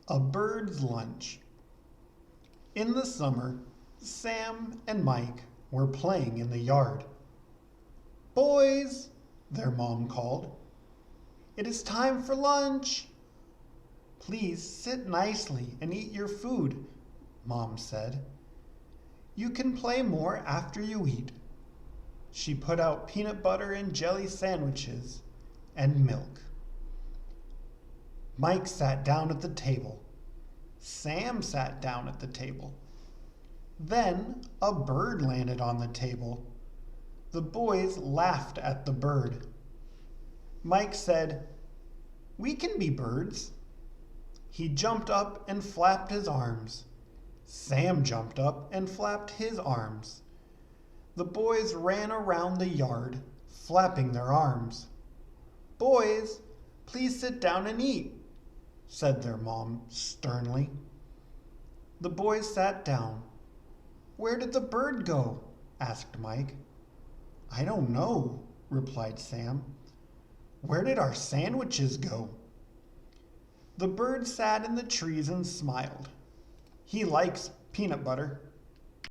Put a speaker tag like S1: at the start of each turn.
S1: A bird's lunch. In the summer, Sam and Mike were playing in the yard. Boys, their mom called, it is time for lunch. Please sit nicely and eat your food, Mom said. You can play more after you eat. She put out peanut butter and jelly sandwiches and milk. Mike sat down at the table. Sam sat down at the table. Then a bird landed on the table. The boys laughed at the bird. Mike said, "We can be birds." He jumped up and flapped his arms. Sam jumped up and flapped his arms. The boys ran around the yard, flapping their arms. "Boys, please sit down and eat," said their mom sternly. The boys sat down. "Where did the bird go?" asked Mike. "I don't know," replied Sam. "Where did our sandwiches go?" The bird sat in the trees and smiled. "He likes peanut butter,"